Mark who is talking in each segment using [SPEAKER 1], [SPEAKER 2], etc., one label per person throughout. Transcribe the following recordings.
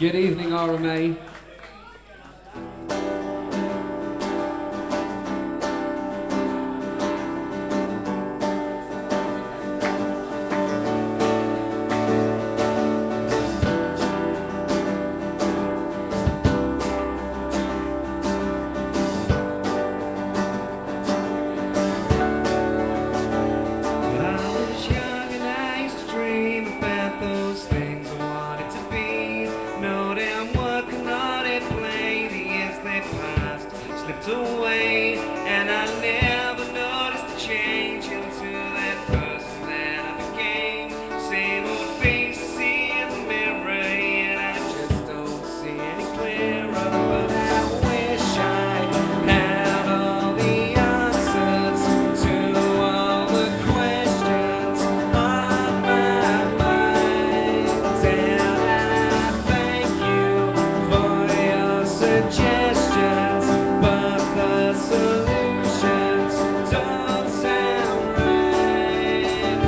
[SPEAKER 1] Good evening, RMA.
[SPEAKER 2] Away, and I never noticed the change into that person that I became. Same old face I see in the mirror, and I just don't see any clearer. But I wish I had all the answers to all the questions on my mind. And I thank you for your suggestions. The solutions don't sound right.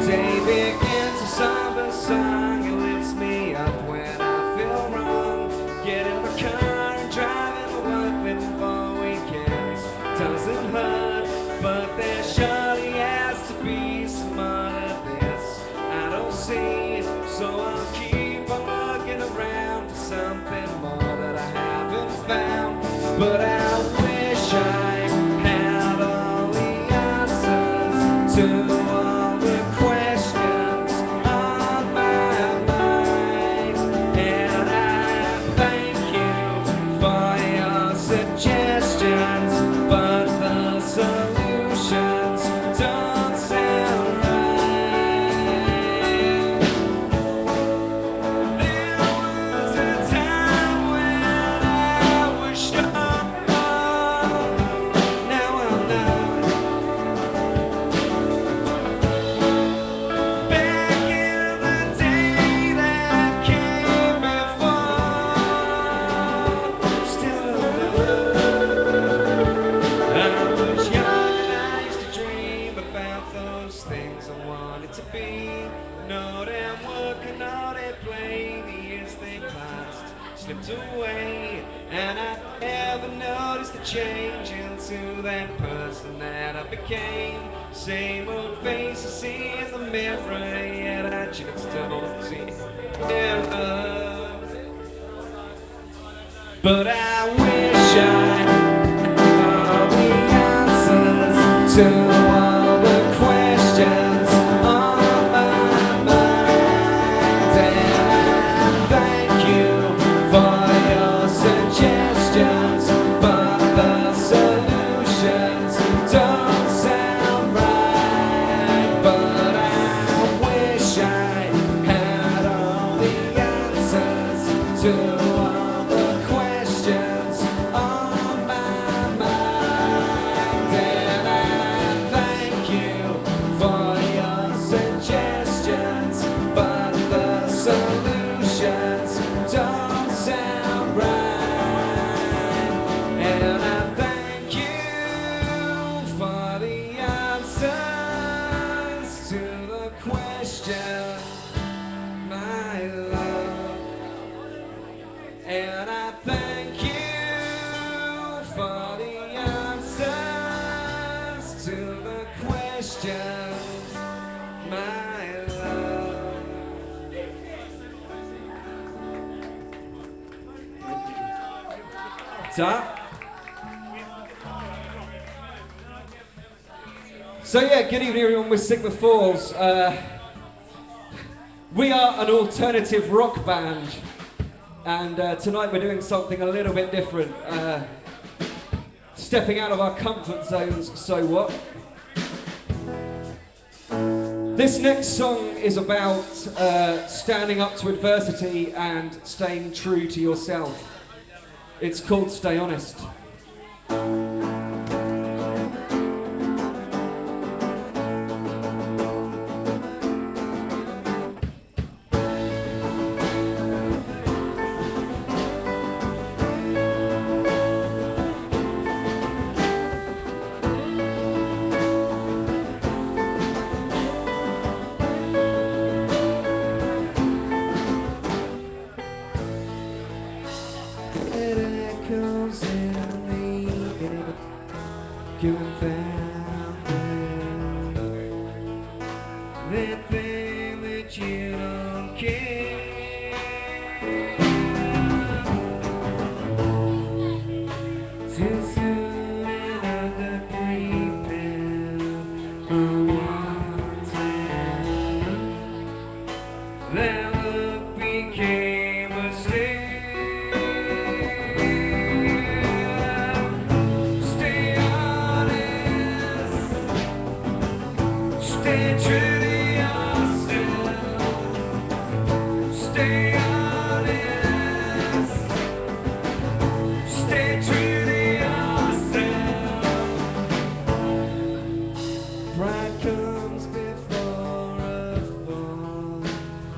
[SPEAKER 2] Day begins a somber song. It lifts me up when I feel wrong. Get in my car and driving to work living for weekends doesn't hurt, but there surely has to be some more of this I don't see. So I'll keep on looking around for something more that I haven't found. But I wish I had all the answers to all the questions on my mind. And I thank you for your suggestions, but the solutions don't sound right. There was a time when I was strong. Slipped away, and I never noticed the change into that person that I became. Same old face I see in the mirror, yet I just don't see it. But I wish I had all the answers to all the questions on my mind. And I thank you for your suggestions, but the solutions don't sound right. But I wish I had all the answers to all the questions on my mind. And I thank you for your suggestions, but the solutions don't sound right. And I thank you for the answers to the question, my love. And I thank you for the answers to the question, my love.
[SPEAKER 1] So yeah, good evening everyone with Sigma Falls. We are an alternative rock band, and tonight we're doing something a little bit different. Stepping out of our comfort zones, so what? This next song is about standing up to adversity and staying true to yourself. It's called Stay Honest.
[SPEAKER 2] confounded. They think that you don't care. Too soon and under-prepared, unwanted. That look became a slave. Stay honest, stay true to yourself. Stay honest, stay true to yourself. Pride comes before a fall.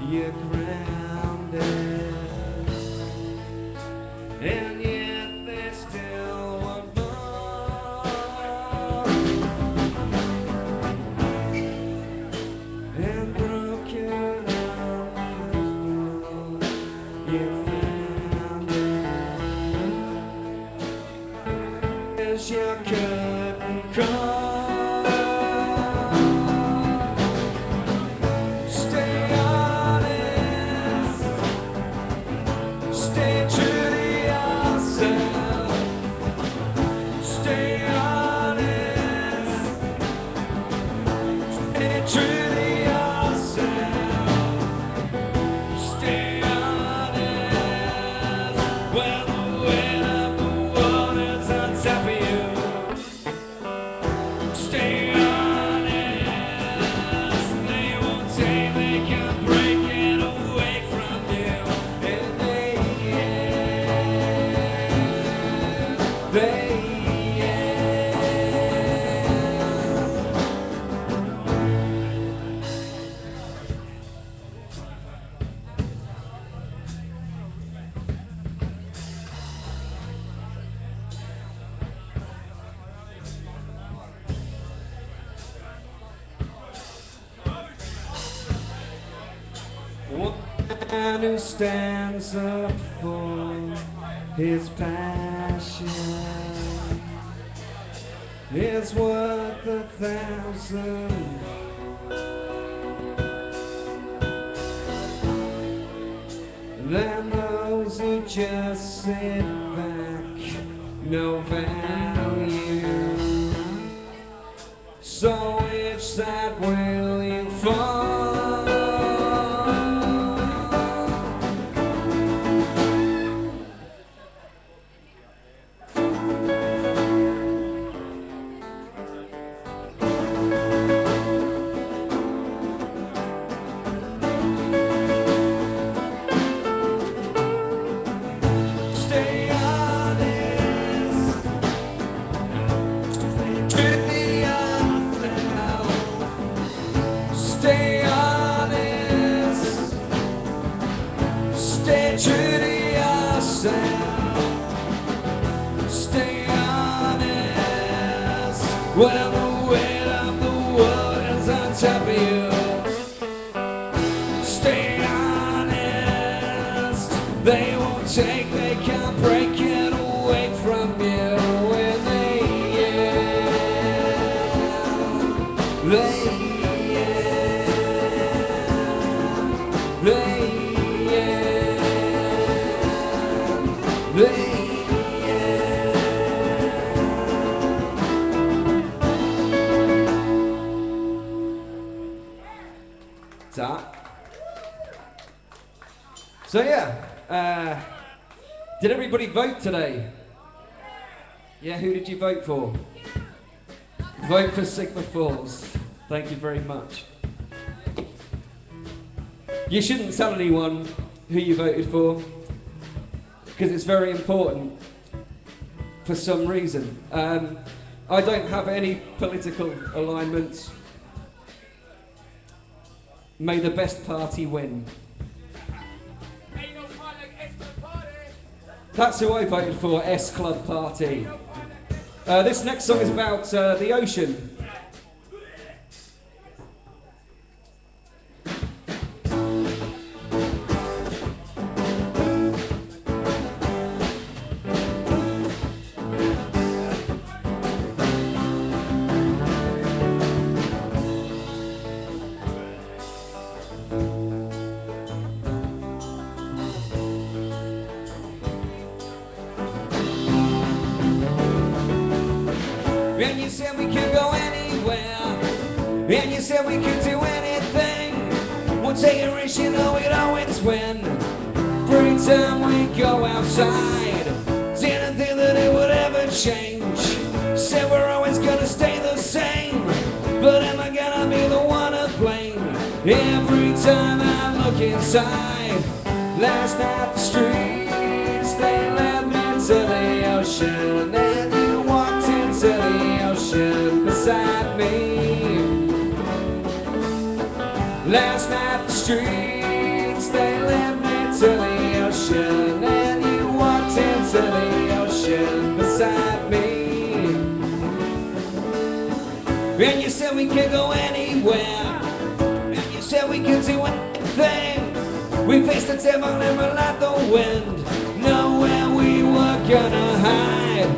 [SPEAKER 2] You're grounded, and yet there's still one more. And broken on the floor, you found it. As your curtain call. Stay honest, stay true to yourself. Stay honest, stay true to yourself. Stay honest, when the weight of the world is on top of you. Stay honest, they won't take, they can break it away from you. And they one man who stands up for his passion is worth 1,000. Then those who just sit back, no value. So which side will you fall? Stay honest, true to yourself. Stay honest, stay true to yourself. Stay honest, when the weight of the world is on top of you. Stay honest, they won't take, they can't break it away from you. When So yeah, did everybody vote today? Yeah, who did you vote for? Vote for Sigma Falls. Thank you very much. You shouldn't tell anyone who you voted for, because it's very important for some reason. I don't have any political alignments. May the best party win. That's who I voted for, S Club Party. This next song is about the ocean.
[SPEAKER 1] And you said we could go anywhere, and you said we could do anything. We'll take a risk, you know we'd always win. Every time we go outside, didn't think that it would ever change. Said we're always gonna stay the same, but am I gonna be the one to blame? Every time I look inside, last night the streets, they led me to the ocean, and you walked into the ocean beside me. Last night the streets, they led me to the ocean, and you walked into the ocean beside me. And you said we could go anywhere, and you said we could do anything. We faced the devil and we like the wind, nowhere we were gonna hide.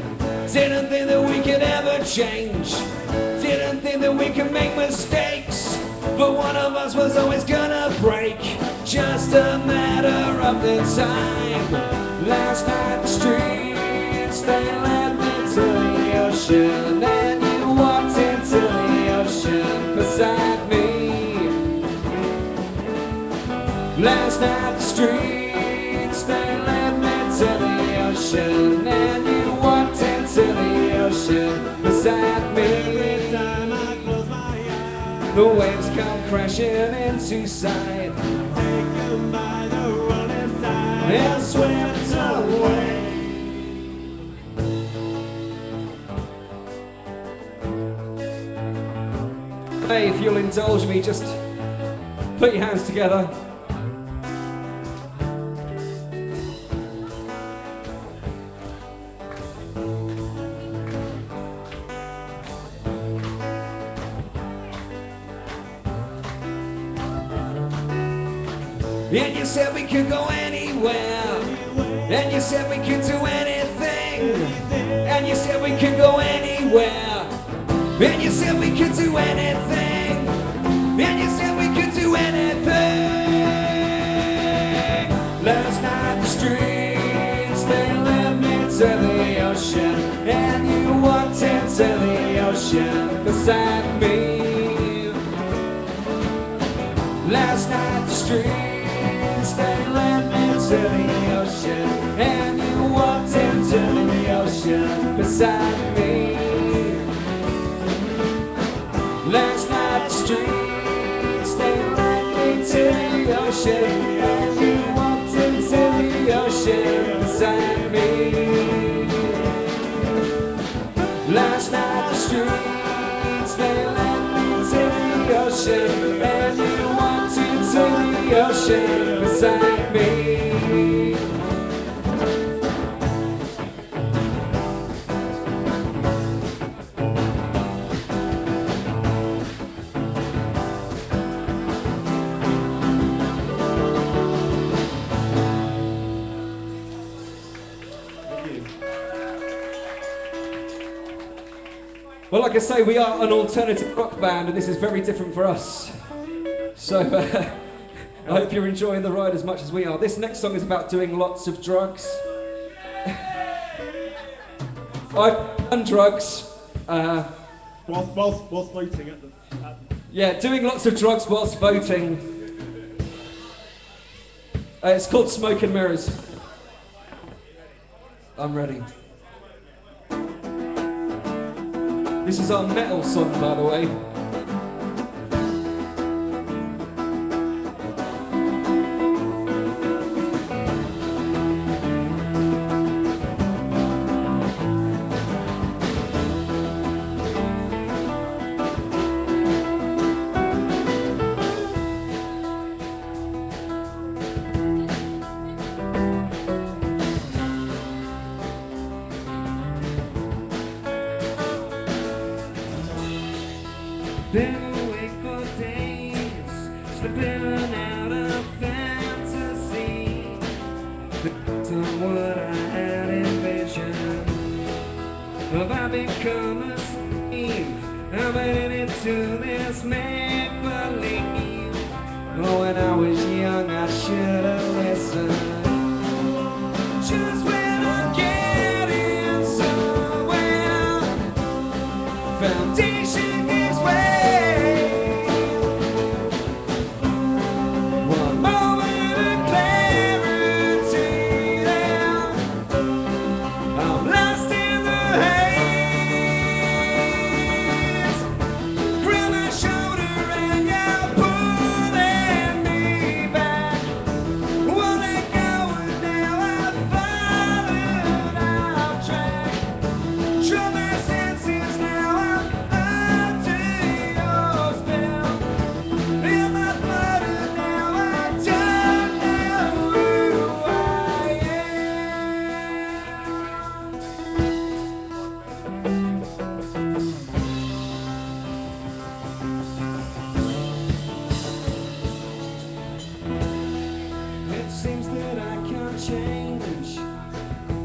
[SPEAKER 1] Didn't think that we could ever change, didn't think that we could make mistakes, but one of us was always gonna break, just a matter of the time. Last night the streets, they led me to the ocean, and you walked into the ocean beside me. Last night the streets, they led me to the ocean, and you walked into the ocean beside me. Every time I close my eyes, the waves come crashing into sight, taken by the rolling tide, and swept away. Hey, if you'll indulge me, just put your hands together. And you said we could go anywhere, and you said we could do anything, and you said we could go anywhere, and you said we could do anything, and you said we could do anything. Last night the streets, they led me to the ocean, and you walked into the ocean beside me. Last night the streets, they led me to the ocean, and you walked into the ocean beside me. Last night the streets, they led me to the ocean, and you walked into the ocean beside me. Last night the streets, they led me to the ocean, and you walked into the ocean beside me. Well, like I say, we are an alternative rock band, and this is very different for us. So, I hope you're enjoying the ride as much as we are. This next song is about doing lots of drugs. I've done drugs.
[SPEAKER 3] Whilst voting at the...
[SPEAKER 1] Yeah, doing lots of drugs whilst voting. It's called Smoke and Mirrors. I'm ready. This is our metal song, by the way.
[SPEAKER 2] Been awake for days, slipping out of fantasy. To what I had envisioned. Have I become a slave? I'm heading into this make-believe. Oh, when I was young, I should have listened. Just when I'm getting somewhere,
[SPEAKER 1] seems that I can't change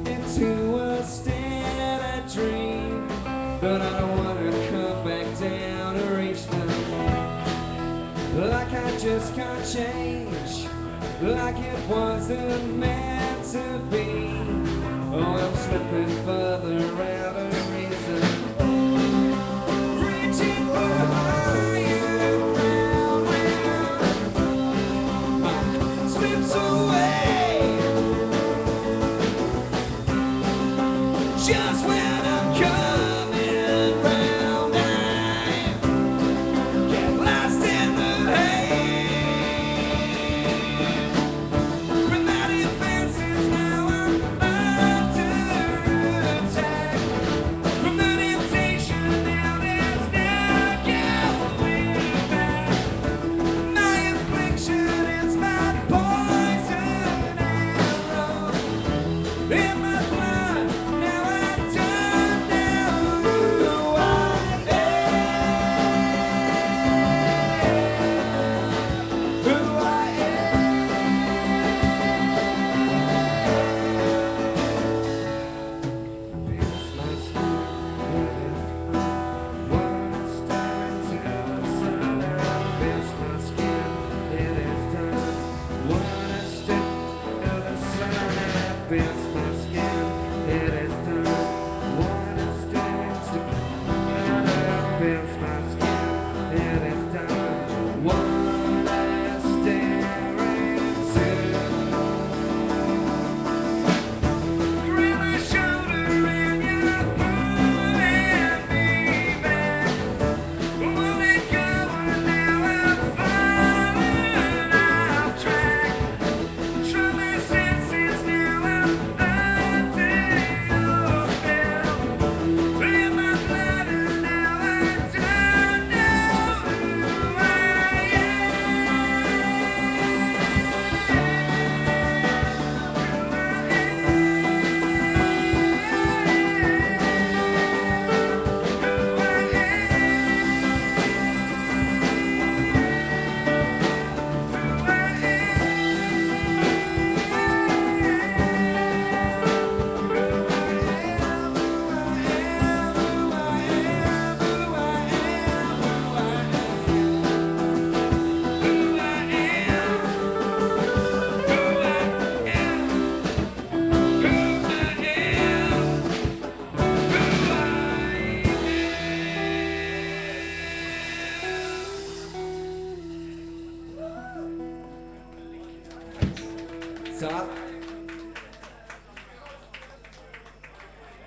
[SPEAKER 1] into a standard dream, but I don't wanna come back down or reach them. Like I just can't change, like it wasn't meant to be. Oh, I'm slipping further out of reason, reaching for higher ground, slips away just when I'm coming round. I get lost in the haze. Reminding fences, now I'm under attack. From the temptation, now there's no going back. My affliction is my poison arrow in my blood. Now I don't know who I am. Who I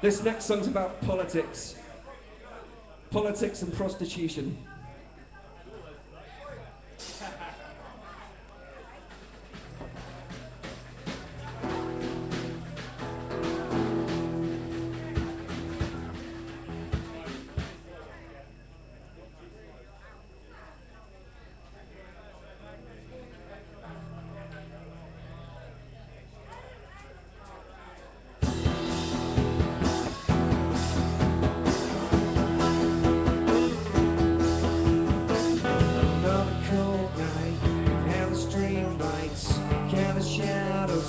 [SPEAKER 1] This next song's about politics. Politics and prostitution.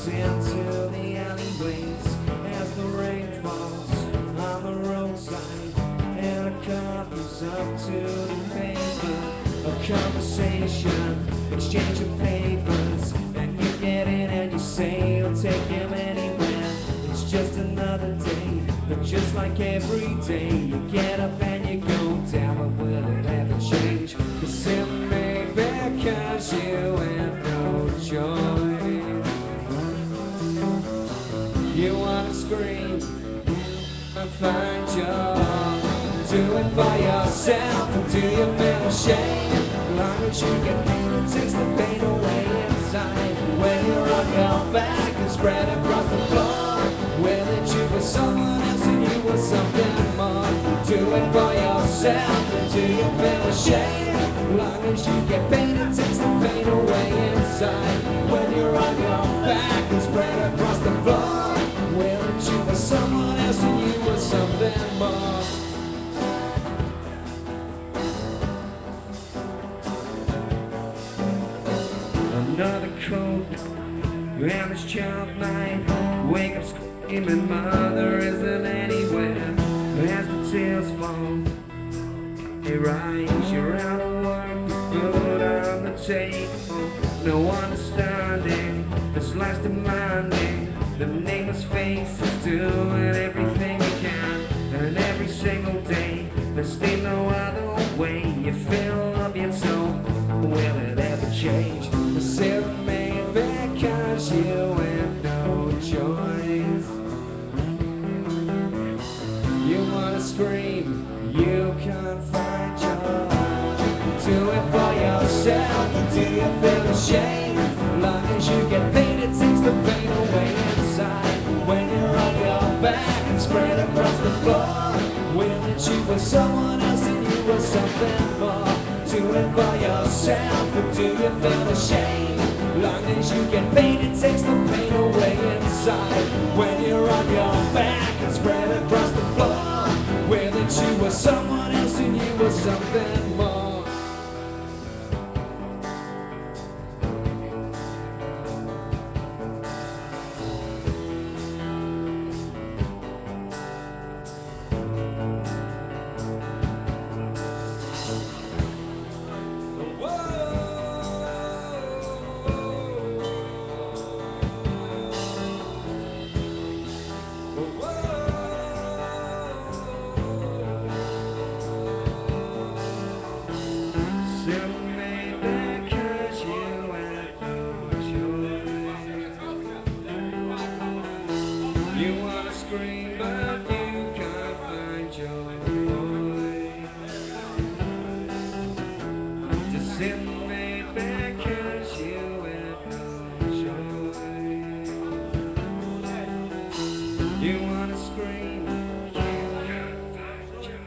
[SPEAKER 1] Into the alleyways as the rain falls on the roadside, and a car moves up to the pavement. A conversation, exchanging papers, and you get in and you say you'll take him anywhere. It's just another day, but just like every day, you get up and you go down. But will it ever change? 'Cause it may be because you have no joy. You wanna scream and find joy. Do it for yourself and do your feel shame. As long as you get paid, it takes the pain away inside. When you're on your back and spread across the floor, will it you were someone else and you were something more? Do it for yourself and do your feel shame. As long as you get paid, it takes the pain away inside. When you're on your back and spread across the floor, well, that you were someone else and you were something more. Another cold
[SPEAKER 2] And this child might wake up screaming, mother isn't anywhere. As the tears fall, they rise, you're out of work, the food on the table. No understanding, this life's demanding. The nameless faces doing everything you can. And every single day, there's still no other way. You fill up your soul, will it ever change? The seven made because you have no choice. You wanna scream, you can't find joy. Do it for yourself, do you feel ashamed? As long as you get paid, it takes the pain away inside. When you're on your back and spread across the floor, will that you were someone else and you were something more. Do it for yourself, or do you feel ashamed? As long as you get paid, it takes the pain away inside. When you're on your back and spread across the floor, will that you were someone else and you were something more. You wanna scream, but you can't find your voice. Just sit made because you have no choice. You wanna scream, you can't find your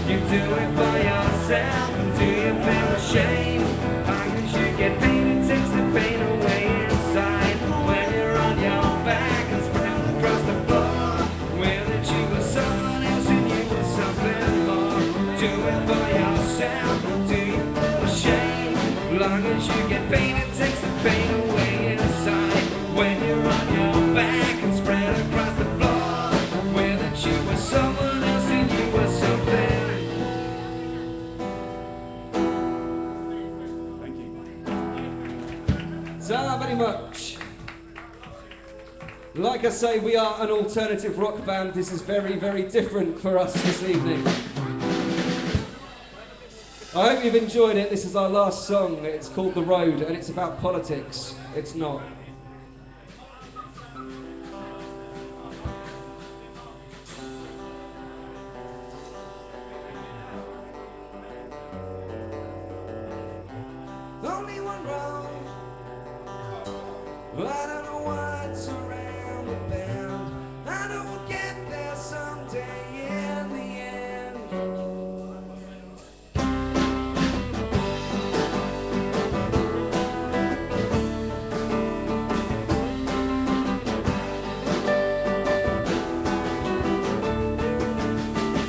[SPEAKER 2] You do it for yourself, and do you feel ashamed? How could you get paid? It takes the pain away inside. When you're on your back and spread across the floor, will that you were someone else and you were something more. Do it for yourself, and do you feel ashamed? As long as you get paid, it takes the pain away inside. When you're on your back and spread across the floor, will that you were someone else and you were something.
[SPEAKER 1] So very much. Like I say, we are an alternative rock band. This is very, very different for us this evening. I hope you've enjoyed it. This is our last song. It's called The Road, and it's about politics. It's not. Only one road. I don't know what's around the bend. I know we'll get there someday in the end.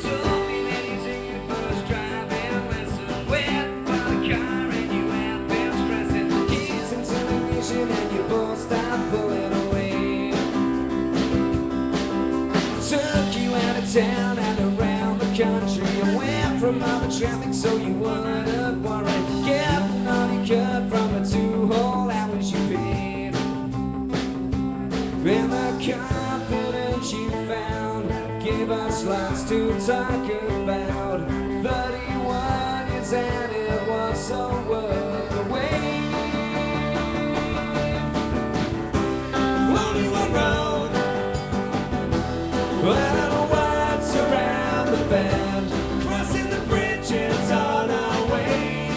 [SPEAKER 1] Told me that you take your first driving lesson. Went for the car and you have been stressing. Keys and television and you both stop pulling away. Took you out of town and around the country, away from all the traffic so you wouldn't worry. Getting all you could from the 2 whole hours you paid. And the confidence you found gave us lots to talk about. 31 years and it was so worth the wait. Only one road. I don't know what's around the bend. Crossing the bridges on our way.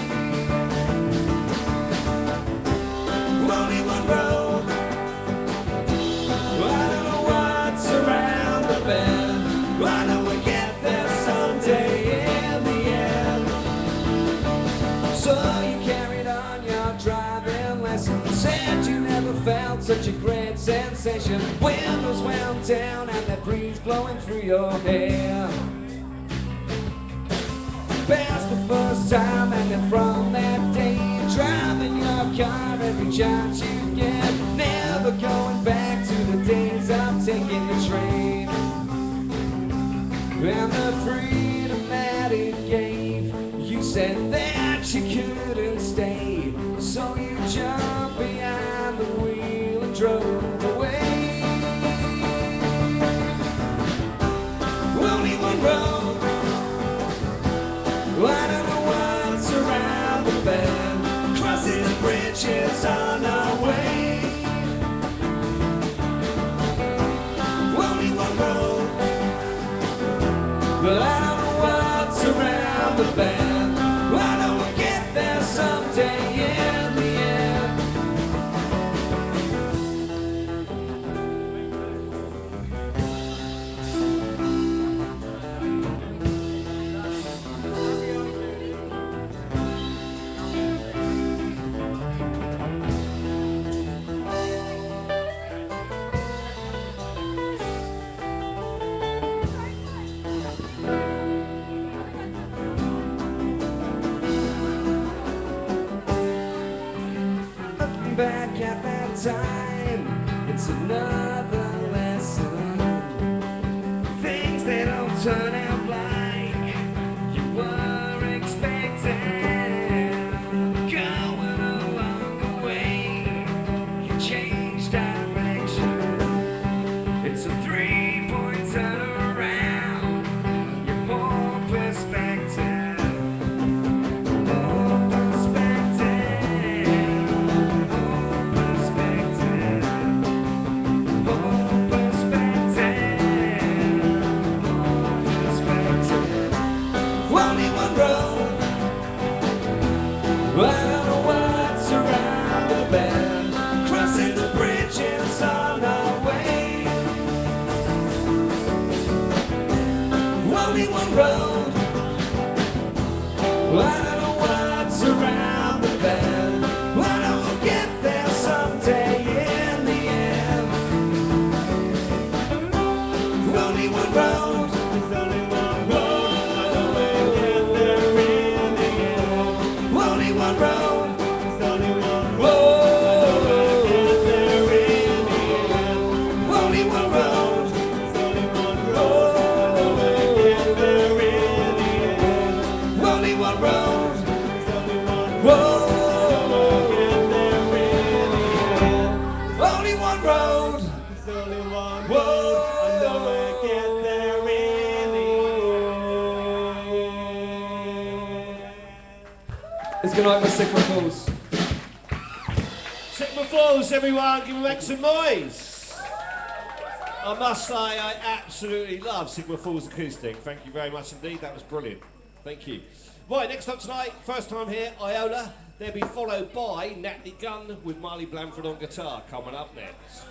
[SPEAKER 1] Only one road. I don't know what's around the bend. I know we'll get there someday in the end. So you carried on your driving lesson. Said you never felt such a great sensation. Windows wound down and that breeze blowing through your hair. Passed the first time, and then from that day you're driving your car every chance you get. Never going back to the days of taking the train. And the freedom that it gave, you said that you couldn't stay, so you jumped behind the wheel and drove away. Only one road, I don't know what's around the bend, crossing the bridges on our way. Only one road, but I don't know what's around the bend. I know we'll get there someday in the end. Back at that time, it's another lesson. Things they don't turn out like you were expecting. Going along the way, you change direction. It's a 3-point turnaround. You're more perspective. More perspective. Only one road, I don't know what's around the bend, crossing the bridges on our way. Only one road, I don't know what's around the bend, I know we'll get there someday in the end. Only one road, there's only one road, I know we'll get there in the end. Only one road, there's only one road, I know we'll get there in the end. Only one road, there's only one road, I know we'll get there in the end. Only one road, there's only one road, I know we'll get there in the end. Only one road, there's only one road, I know we'll get there in the end. It's good night, my Sigma Falls.
[SPEAKER 4] Sigma Falls, everyone, give me make some noise. I must say, I absolutely love Sigma Falls acoustic. Thank you very much indeed. That was brilliant. Thank you. Right, next up tonight, first time here, Iola. They'll be followed by Natalie Gunn with Marley Blandford on guitar coming up next.